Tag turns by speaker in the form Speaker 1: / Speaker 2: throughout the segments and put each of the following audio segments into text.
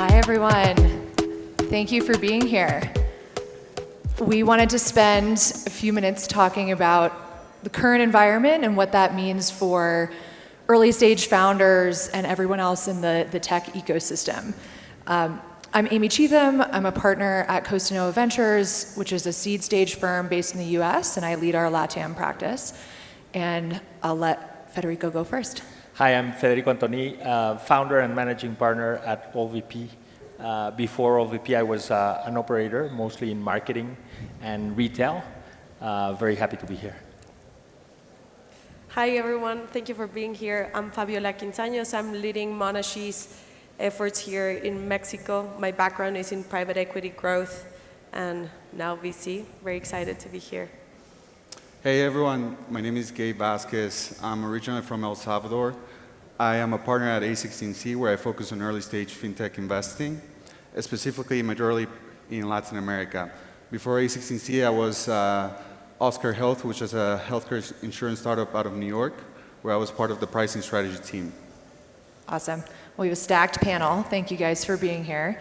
Speaker 1: Hi, everyone. Thank you for being here. We wanted to spend a few minutes talking about the current environment and what that means for early stage founders and everyone else in the tech ecosystem. I'm Amy Cheatham. I'm a partner at Costanoa Ventures, which is a seed stage firm based in the US, and I lead our LATAM practice. And I'll let Federico go first.
Speaker 2: Hi, I'm Federico Antoni, founder and managing partner at AllVP. Before AllVP, I was an operator, mostly in marketing and retail. Very happy to be here.
Speaker 3: Hi, everyone. Thank you for being here. I'm Fabiola Quintaños. I'm leading Monashi's efforts here in Mexico. My background is in private equity growth and now VC. Very excited to be here.
Speaker 4: Hey everyone, my name is Gabe Vasquez. I'm originally from El Salvador. I am a partner at A16C where I focus on early stage fintech investing, specifically majorly in Latin America. Before A16C, I was Oscar Health, which is a healthcare insurance startup out of New York, where I was part of the pricing strategy team.
Speaker 1: Awesome. Well, we have a stacked panel. Thank you guys for being here.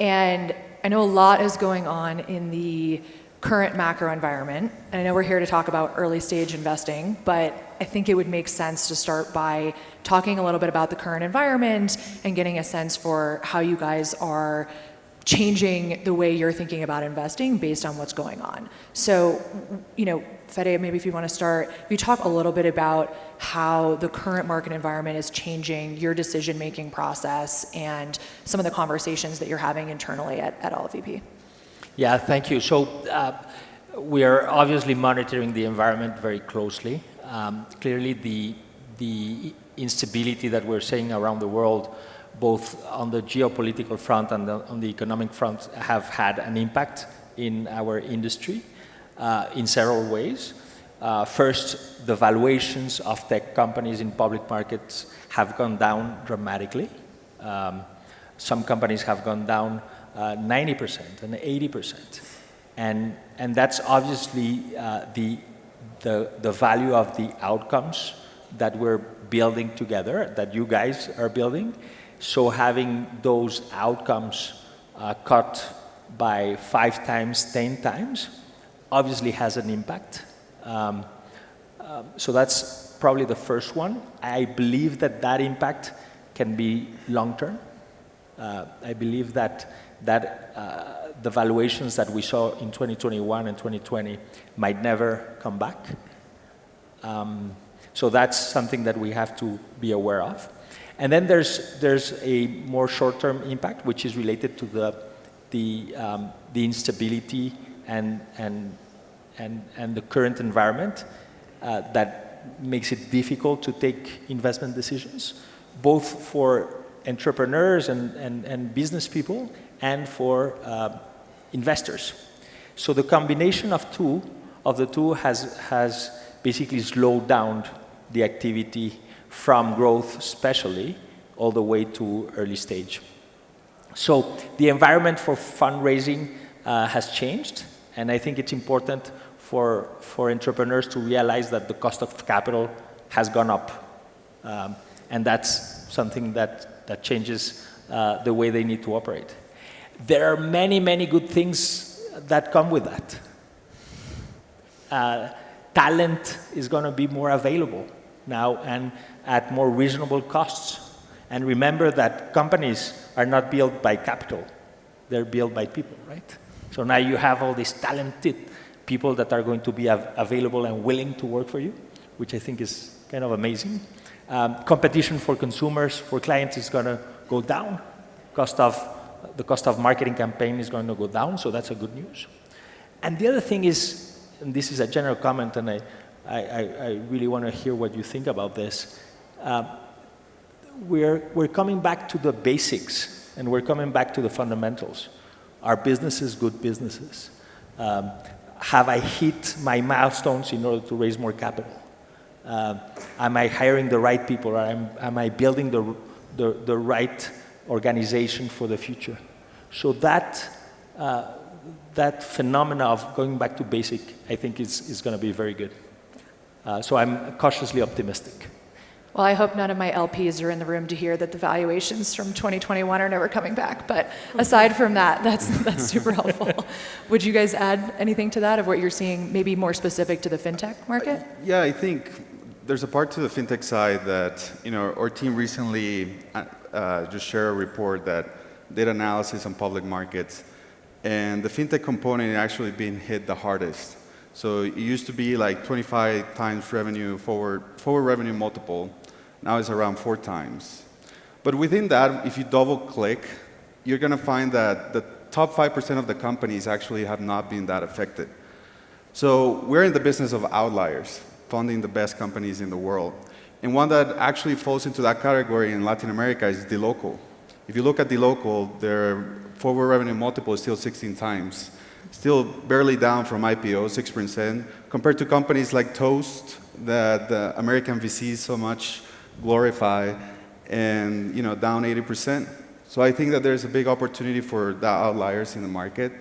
Speaker 1: And I know a lot is going on in the current macro environment, and I know we're here to talk about early stage investing, but I think it would make sense to start by talking a little bit about the current environment and getting a sense for how you guys are changing the way you're thinking about investing based on what's going on. So, Fede, maybe if you want to start, you talk a little bit about how the current market environment is changing your decision-making process and some of the conversations that you're having internally at LVP.
Speaker 2: Yeah, thank you. So we are obviously monitoring the environment very closely. Clearly, the instability that we're seeing around the world, both on the geopolitical front and on the economic front, have had an impact in our industry in several ways. First, the valuations of tech companies in public markets have gone down dramatically. Some companies have gone down 90% and 80%. And that's obviously the value of the outcomes that we're building together, that you guys are building. So having those outcomes cut by 5 times, 10 times, obviously has an impact. So that's probably the first one. I believe that impact can be long-term. I believe that the valuations that we saw in 2021 and 2020 might never come back. So that's something that we have to be aware of. And then there's a more short-term impact, which is related to the instability and the current environment that makes it difficult to take investment decisions, both for entrepreneurs and business people and for investors. So the combination of the two has basically slowed down the activity from growth especially all the way to early stage. So the environment for fundraising has changed, and I think it's important for entrepreneurs to realize that the cost of capital has gone up. And that's something that changes the way they need to operate. There are many, many good things that come with that. Talent is going to be more available now and at more reasonable costs. And remember that companies are not built by capital. They're built by people, right? So now you have all these talented people that are going to be available and willing to work for you, which I think is kind of amazing. Competition for consumers, for clients is going to go down. The cost of marketing campaign is going to go down, so that's a good news. And the other thing is, and this is a general comment, and I really want to hear what you think about this. We're coming back to the basics, and we're coming back to the fundamentals. Are businesses good businesses? Have I hit my milestones in order to raise more capital? Am I hiring the right people, or am I building the right organization for the future? So that phenomena of going back to basic, I think is going to be very good. So I'm cautiously optimistic.
Speaker 1: Well, I hope none of my LPs are in the room to hear that the valuations from 2021 are never coming back. But aside from that, that's super helpful. Would you guys add anything to that of what you're seeing, maybe more specific to the fintech market?
Speaker 4: Yeah, I think there's a part to the fintech side that, our team recently just shared a report that did analysis on public markets. And the fintech component actually being hit the hardest. So it used to be like 25 times revenue forward revenue multiple. Now it's around 4 times. But within that, if you double click, you're going to find that the top 5% of the companies actually have not been that affected. So we're in the business of outliers, funding the best companies in the world. And one that actually falls into that category in Latin America is dLocal. If you look at dLocal, their forward revenue multiple is still 16 times. Still barely down from IPO, 6%, compared to companies like Toast that the American VCs so much glorify, and down 80%. So I think that there's a big opportunity for the outliers in the market,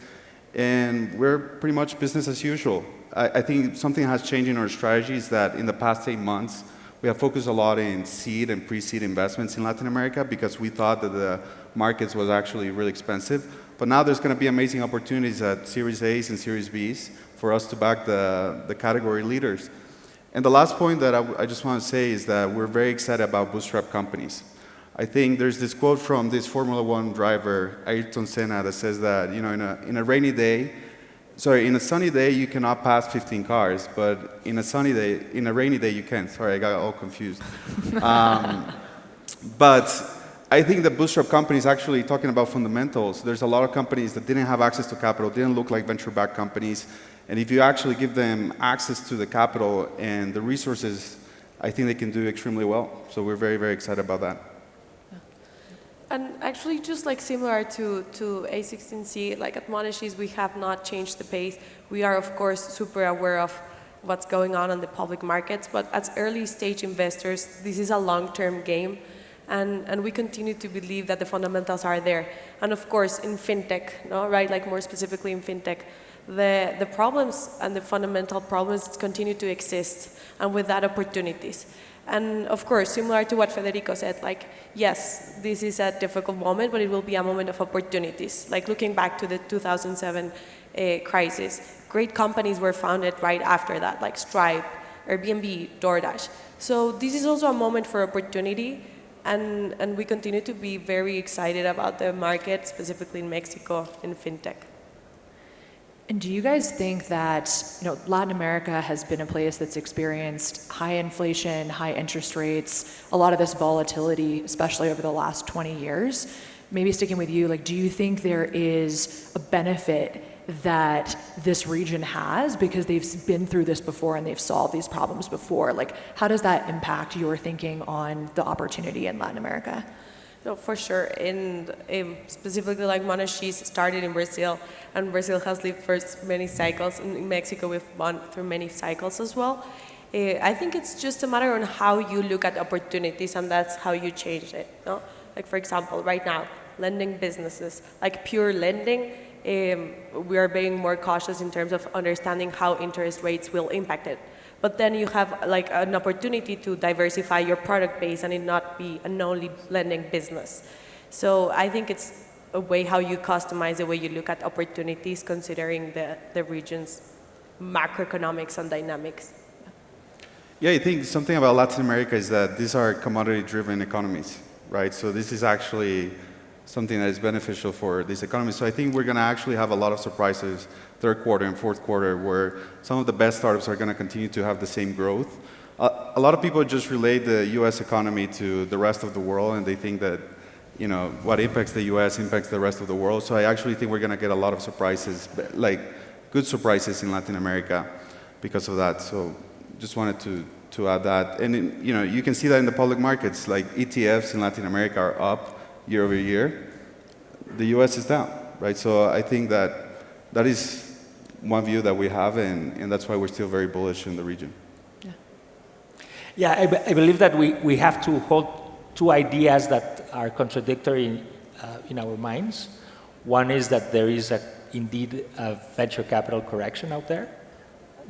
Speaker 4: and we're pretty much business as usual. I think something has changed in our strategy is that in the past 8 months, we have focused a lot in seed and pre-seed investments in Latin America because we thought that the markets was actually really expensive. But now there's going to be amazing opportunities at Series A's and Series B's for us to back the category leaders. And the last point that I just want to say is that we're very excited about bootstrap companies. I think there's this quote from this Formula One driver, Ayrton Senna, that says that in a rainy day, in a sunny day you cannot pass 15 cars, but in a rainy day you can. Sorry, I got all confused. But I think the bootstrap companies actually talking about fundamentals. There's a lot of companies that didn't have access to capital, didn't look like venture-backed companies. And if you actually give them access to the capital and the resources, I think they can do extremely well. So we're very, very excited about that.
Speaker 3: And actually, just like similar to A16Z, like at Monashis, we have not changed the pace. We are, of course, super aware of what's going on in the public markets, but as early stage investors, this is a long-term game. And we continue to believe that the fundamentals are there. And of course, in fintech, right? Like more specifically in fintech, the problems and the fundamental problems continue to exist, and with that, opportunities. And of course, similar to what Federico said, like, yes, this is a difficult moment, but it will be a moment of opportunities. Like looking back to the 2007 crisis, great companies were founded right after that, like Stripe, Airbnb, DoorDash. So this is also a moment for opportunity, and we continue to be very excited about the market, specifically in Mexico, in fintech.
Speaker 1: And do you guys think that Latin America has been a place that's experienced high inflation, high interest rates, a lot of this volatility, especially over the last 20 years? Maybe sticking with you, like, do you think there is a benefit that this region has because they've been through this before and they've solved these problems before? Like, how does that impact your thinking on the opportunity in Latin America?
Speaker 3: No, for sure. And specifically, like Monashis started in Brazil, and Brazil has lived through many cycles. In Mexico, we've gone through many cycles as well. I think it's just a matter on how you look at opportunities, and that's how you change it. No? Like, for example, right now, lending businesses, like pure lending, we are being more cautious in terms of understanding how interest rates will impact it. But then you have like an opportunity to diversify your product base and it not be an only lending business. So I think it's a way how you customize the way you look at opportunities considering the region's macroeconomics and dynamics.
Speaker 4: Yeah, I think something about Latin America is that these are commodity-driven economies, right? So this is actually something that is beneficial for this economy. So I think we're going to actually have a lot of surprises third quarter and fourth quarter where some of the best startups are going to continue to have the same growth. A lot of people just relate the U.S. economy to the rest of the world, and they think that what impacts the U.S. impacts the rest of the world. So I actually think we're going to get a lot of surprises, like good surprises in Latin America because of that. So just wanted to add that. And you can see that in the public markets, like ETFs in Latin America are up year over year. The U.S. is down, right? So I think that is one view that we have, and that's why we're still very bullish in the region.
Speaker 2: Yeah, I believe that we have to hold two ideas that are contradictory in our minds. One is that there is indeed a venture capital correction out there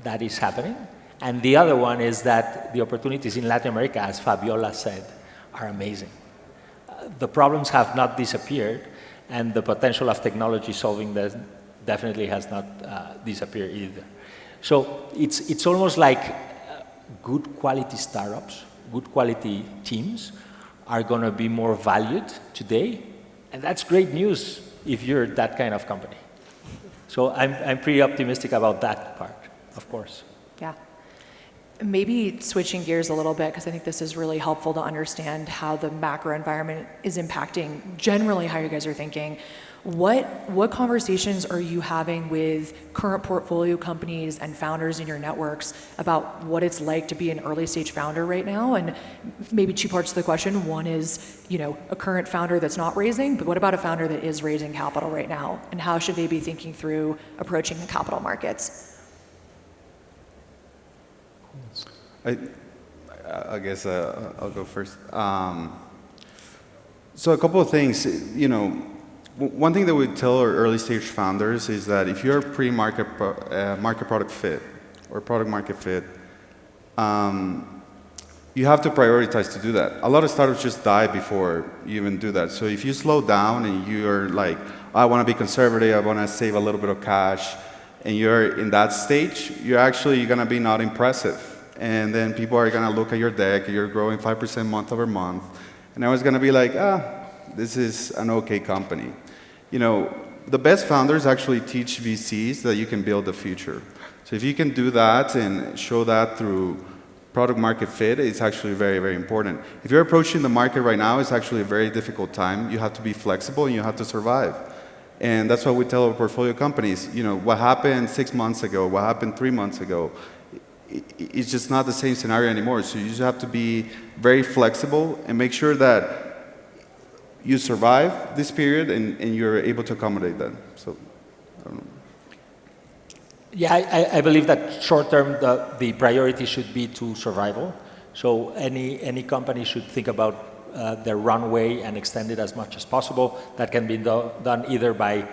Speaker 2: that is happening. And the other one is that the opportunities in Latin America, as Fabiola said, are amazing. The problems have not disappeared, and the potential of technology solving them definitely has not disappeared either. So it's almost like good quality startups, good quality teams are going to be more valued today, and that's great news if you're that kind of company. So I'm pretty optimistic about that part, of course.
Speaker 1: Yeah. Maybe switching gears a little bit, because I think this is really helpful to understand how the macro environment is impacting generally how you guys are thinking. What conversations are you having with current portfolio companies and founders in your networks about what it's like to be an early stage founder right now? And maybe two parts to the question. One is, a current founder that's not raising, but what about a founder that is raising capital right now? And how should they be thinking through approaching the capital markets?
Speaker 4: I guess I'll go first. So a couple of things, one thing that we tell our early stage founders is that if you're pre-market market product fit or product market fit, you have to prioritize to do that. A lot of startups just die before you even do that. So if you slow down and you're like, I want to be conservative, I want to save a little bit of cash, and you're in that stage, you're going to be not impressive. And then people are going to look at your deck, you're growing 5% month over month, and everyone's going to be like, this is an okay company. The best founders actually teach VCs that you can build the future. So if you can do that and show that through product market fit, it's actually very, very important. If you're approaching the market right now, it's actually a very difficult time. You have to be flexible and you have to survive. And that's what we tell our portfolio companies. What happened 6 months ago, what happened 3 months ago, it's just not the same scenario anymore. So you just have to be very flexible and make sure that you survive this period and you're able to accommodate that. So, I don't know.
Speaker 2: Yeah, I believe that short term, the priority should be to survival. So any company should think about their runway and extend it as much as possible. That can be done either by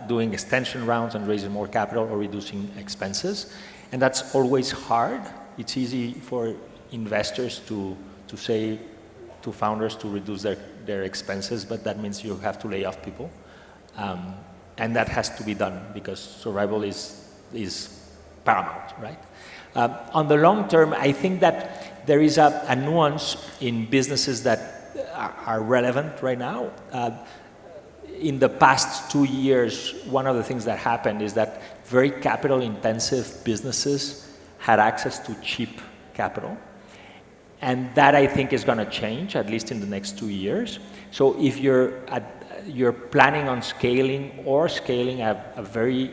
Speaker 2: doing extension rounds and raising more capital or reducing expenses. And that's always hard. It's easy for investors to say to founders to reduce their expenses, but that means you have to lay off people. And that has to be done because survival is paramount, right? On the long term, I think that there is a nuance in businesses that are relevant right now. In the past 2 years, one of the things that happened is that very capital-intensive businesses had access to cheap capital. And that, I think, is going to change, at least in the next 2 years. So if you're planning on scaling or scaling a very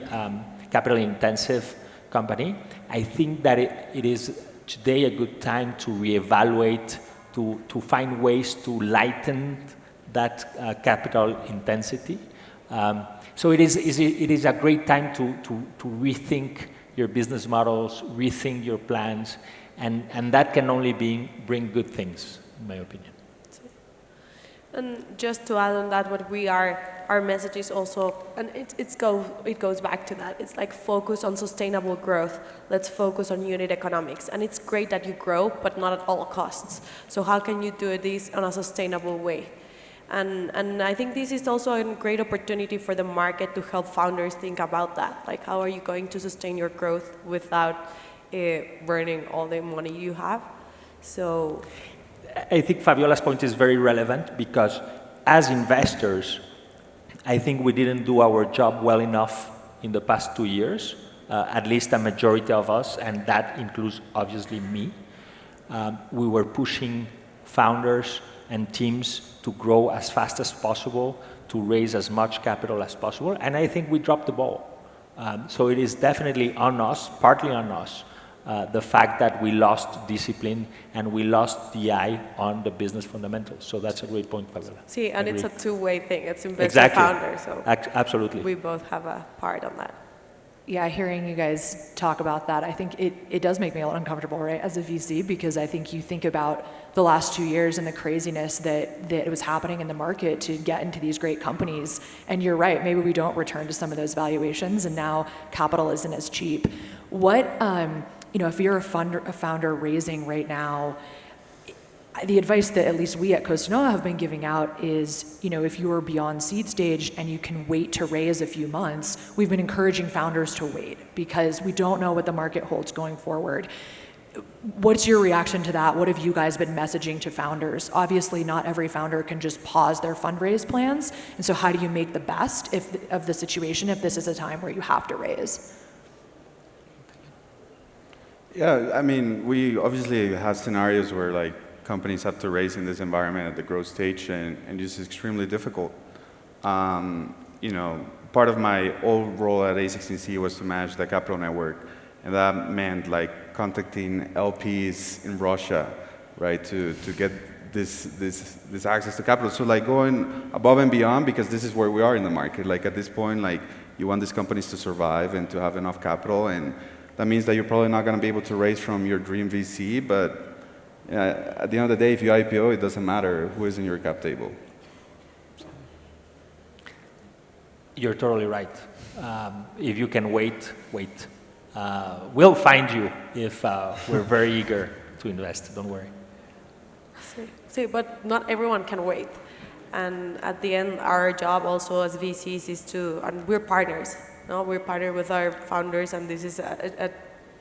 Speaker 2: capital-intensive company, I think that it is today a good time to reevaluate, to find ways to lighten that capital intensity. So it is a great time to rethink your business models, rethink your plans, and that can only bring good things, in my opinion.
Speaker 3: And just to add on that, our message is also, and it goes back to that. It's like focus on sustainable growth. Let's focus on unit economics. And it's great that you grow, but not at all costs. So how can you do this in a sustainable way? And I think this is also a great opportunity for the market to help founders think about that. Like, how are you going to sustain your growth without burning all the money you have? So
Speaker 2: I think Fabiola's point is very relevant because as investors, I think we didn't do our job well enough in the past 2 years, at least a majority of us, and that includes obviously me. We were pushing founders and teams to grow as fast as possible, to raise as much capital as possible, and I think we dropped the ball. So it is definitely on us, partly on us, the fact that we lost discipline and we lost the eye on the business fundamentals. So that's a great point, Fabiola.
Speaker 3: See, and it's a two-way thing. It's investor
Speaker 2: Exactly.
Speaker 3: founder, so
Speaker 2: Absolutely.
Speaker 3: we both have a part on that.
Speaker 1: Yeah, hearing you guys talk about that, I think it does make me a little uncomfortable, right, as a VC, because I think you think about the last 2 years and the craziness that was happening in the market to get into these great companies. And you're right, maybe we don't return to some of those valuations, and now capital isn't as cheap. What, if you're a founder raising right now, the advice that at least we at Costanoa have been giving out is, if you are beyond seed stage and you can wait to raise a few months, we've been encouraging founders to wait because we don't know what the market holds going forward. What's your reaction to that? What have you guys been messaging to founders? Obviously, not every founder can just pause their fundraise plans. And so how do you make the best of the situation if this is a time where you have to raise?
Speaker 4: Yeah, I mean, we obviously have scenarios where companies have to raise in this environment at the growth stage, and this is extremely difficult. Part of my old role at A16C was to manage the capital network, and that meant contacting LPs in Russia, right, to get this access to capital. So going above and beyond, because this is where we are in the market. At this point, you want these companies to survive and to have enough capital, and that means that you're probably not going to be able to raise from your dream VC, but at the end of the day, if you IPO, it doesn't matter who is in your cap table.
Speaker 2: You're totally right. If you can wait. We'll find you if we're very eager to invest. Don't worry.
Speaker 3: But not everyone can wait. And at the end, our job also as VCs is and we're partners. No? We're partnered with our founders, and this is a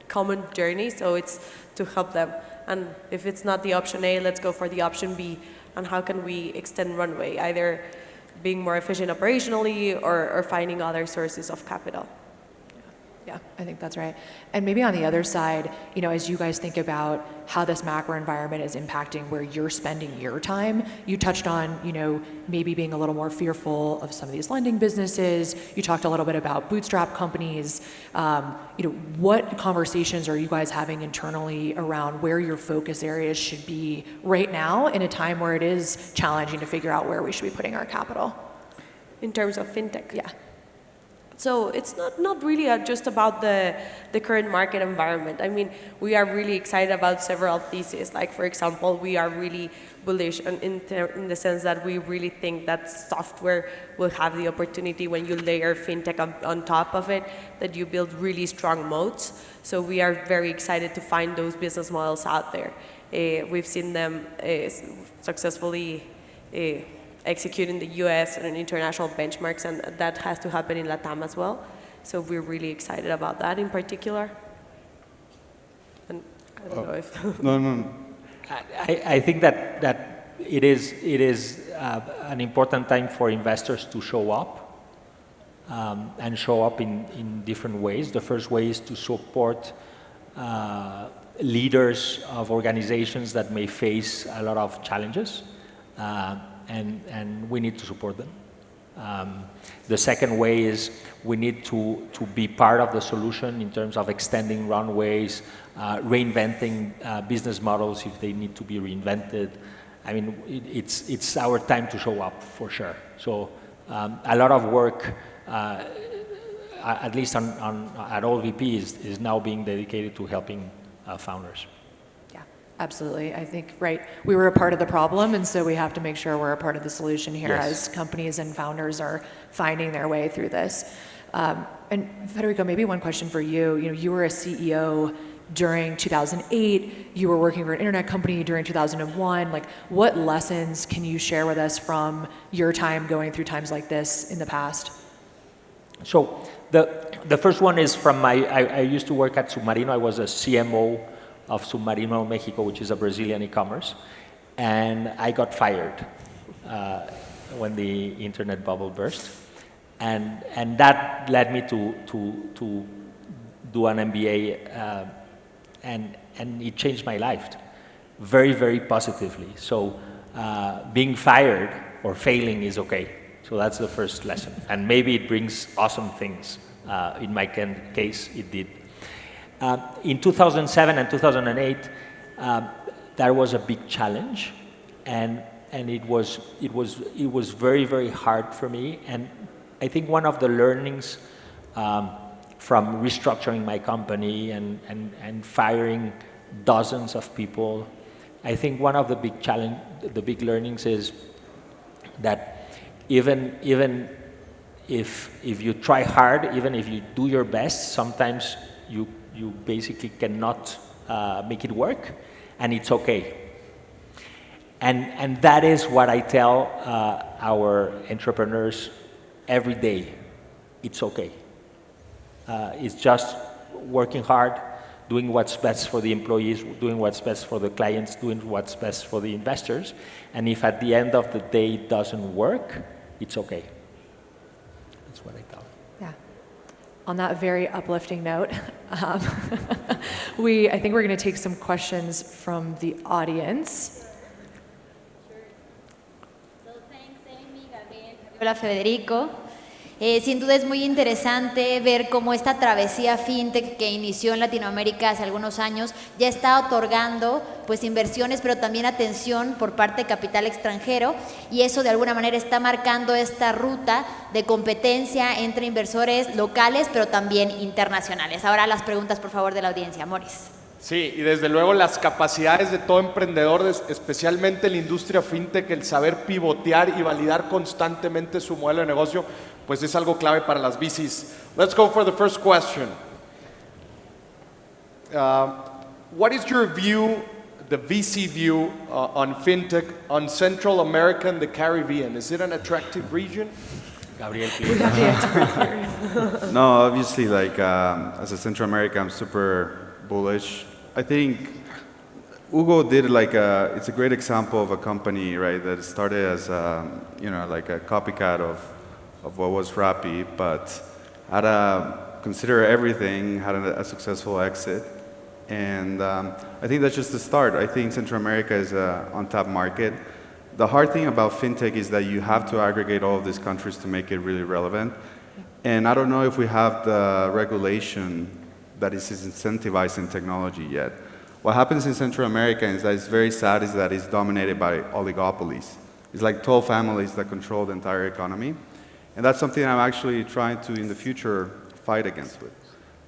Speaker 3: common journey, so it's to help them. And if it's not the option A, let's go for the option B. And how can we extend runway, either being more efficient operationally or finding other sources of capital.
Speaker 1: Yeah, I think that's right. And maybe on the other side, as you guys think about how this macro environment is impacting where you're spending your time, you touched on, maybe being a little more fearful of some of these lending businesses. You talked a little bit about bootstrap companies. What conversations are you guys having internally around where your focus areas should be right now in a time where it is challenging to figure out where we should be putting our capital?
Speaker 3: In terms of fintech?
Speaker 1: Yeah.
Speaker 3: So it's not really just about the current market environment. I mean, we are really excited about several theses. For example, we are really bullish in the sense that we really think that software will have the opportunity, when you layer fintech on top of it, that you build really strong moats. So we are very excited to find those business models out there. We've seen them successfully execute in the US and in international benchmarks, and that has to happen in LATAM as well. So we're really excited about that in particular. And I don't know if...
Speaker 4: No.
Speaker 2: I think that it is an important time for investors to show up, and show up in different ways. The first way is to support leaders of organizations that may face a lot of challenges. And we need to support them. The second way is we need to be part of the solution in terms of extending runways, reinventing business models if they need to be reinvented. I mean, it's our time to show up for sure. So a lot of work, at least at all VPs, is now being dedicated to helping founders.
Speaker 1: Absolutely. I think, right, we were a part of the problem, and so we have to make sure we're a part of the solution here.
Speaker 2: Yes.
Speaker 1: As companies and founders are finding their way through this. And Federico, maybe one question for you. You were a CEO during 2008. You were working for an internet company during 2001. What lessons can you share with us from your time going through times like this in the past?
Speaker 2: So the first one is from I used to work at Submarino. I was a CMO of Submarino Mexico, which is a Brazilian e-commerce, and I got fired when the internet bubble burst, and that led me to do an MBA, and it changed my life very, very positively. So being fired or failing is okay. So that's the first lesson, and maybe it brings awesome things. In my case, it did. In 2007 and 2008, that was a big challenge, and it was very, very hard for me. And I think one of the learnings from restructuring my company and firing dozens of people, I think one of the big learnings is that even if you try hard, even if you do your best, sometimes you You basically cannot make it work, and it's okay. And that is what I tell our entrepreneurs every day. It's okay. It's just working hard, doing what's best for the employees, doing what's best for the clients, doing what's best for the investors. And if at the end of the day it doesn't work, it's okay. That's what I tell them.
Speaker 1: Yeah. On that very uplifting note, I think we're going to take some questions from the audience.
Speaker 5: Hola Federico. Sin duda es muy interesante ver cómo esta travesía fintech que inició en Latinoamérica hace algunos años ya está otorgando pues inversiones, pero también atención por parte de capital extranjero, y eso de alguna manera está marcando esta ruta de competencia entre inversores locales, pero también internacionales. Ahora las preguntas, por favor, de la audiencia. Moris.
Speaker 6: Sí, y desde luego las capacidades de todo emprendedor, especialmente en la industria fintech, el saber pivotear y validar constantemente su modelo de negocio, pues es algo clave para las VCs. Let's go for the first question. What is your view, the VC view, on fintech on Central America and the Caribbean? Is it an attractive region?
Speaker 2: Gabriel, please.
Speaker 4: No, obviously, like as a Central America, I'm super bullish. I think Hugo did it's a great example of a company, right, that started as like a copycat of what was Rappi, but had to consider everything, had a successful exit. And I think that's just the start. I think Central America is an untapped market. The hard thing about fintech is that you have to aggregate all of these countries to make it really relevant. And I don't know if we have the regulation that is incentivizing technology yet. What happens in Central America is that it's very sad is that it's dominated by oligopolies. It's like 12 families that control the entire economy. And that's something I'm actually trying to, in the future, fight against with.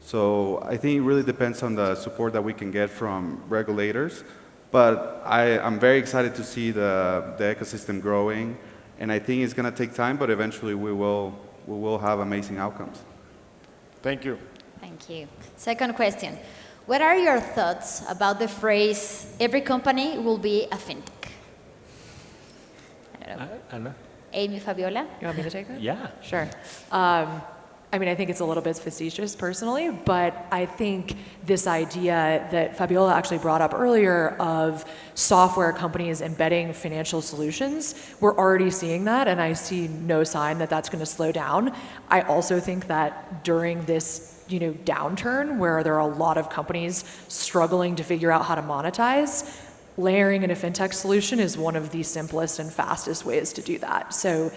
Speaker 4: So I think it really depends on the support that we can get from regulators. But I'm very excited to see the ecosystem growing. And I think it's going to take time, but eventually we will have amazing outcomes.
Speaker 6: Thank you.
Speaker 5: Thank you. Second question. What are your thoughts about the phrase, every company will be a fintech? I don't know.
Speaker 2: Anna?
Speaker 5: Amy, Fabiola?
Speaker 1: You want me to take that?
Speaker 2: Yeah.
Speaker 1: Sure. I mean, I think it's a little bit facetious personally, but I think this idea that Fabiola actually brought up earlier of software companies embedding financial solutions, we're already seeing that, and I see no sign that that's going to slow down. I also think that during this downturn where there are a lot of companies struggling to figure out how to monetize, layering in a fintech solution is one of the simplest and fastest ways to do that. So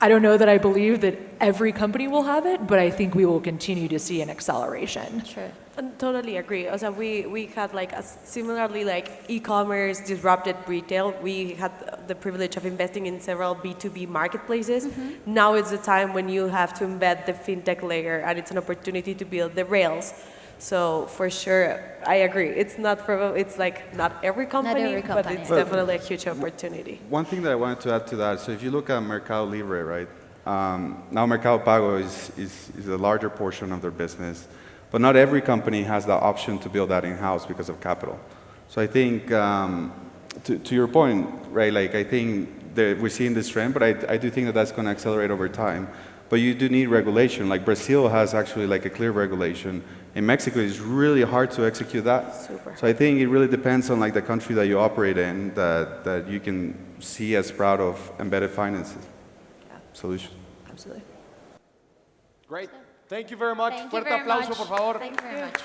Speaker 1: I don't know that I believe that every company will have it, but I think we will continue to see an acceleration.
Speaker 5: Sure.
Speaker 3: I totally agree. Also, we had similarly e-commerce disrupted retail. We had the privilege of investing in several B2B marketplaces. Mm-hmm. Now is the time when you have to embed the fintech layer, and it's an opportunity to build the rails. So for sure, I agree. It's not not every company, but it's definitely a huge opportunity.
Speaker 4: One thing that I wanted to add to that, so if you look at Mercado Libre, right? Now Mercado Pago is a larger portion of their business, but not every company has the option to build that in-house because of capital. So I think, to your point, right, I think that we're seeing this trend, but I do think that that's going to accelerate over time. But you do need regulation. Like Brazil has actually a clear regulation. In Mexico, it's really hard to execute that.
Speaker 3: Super.
Speaker 4: So I think it really depends on the country that you operate in that you can see as proud of embedded finance solution.
Speaker 1: Absolutely.
Speaker 6: Great. Thank you very much.
Speaker 5: Thank you
Speaker 6: Fuerte
Speaker 5: very
Speaker 6: aplauso,
Speaker 5: much.
Speaker 6: por favor.
Speaker 5: Thank you very much.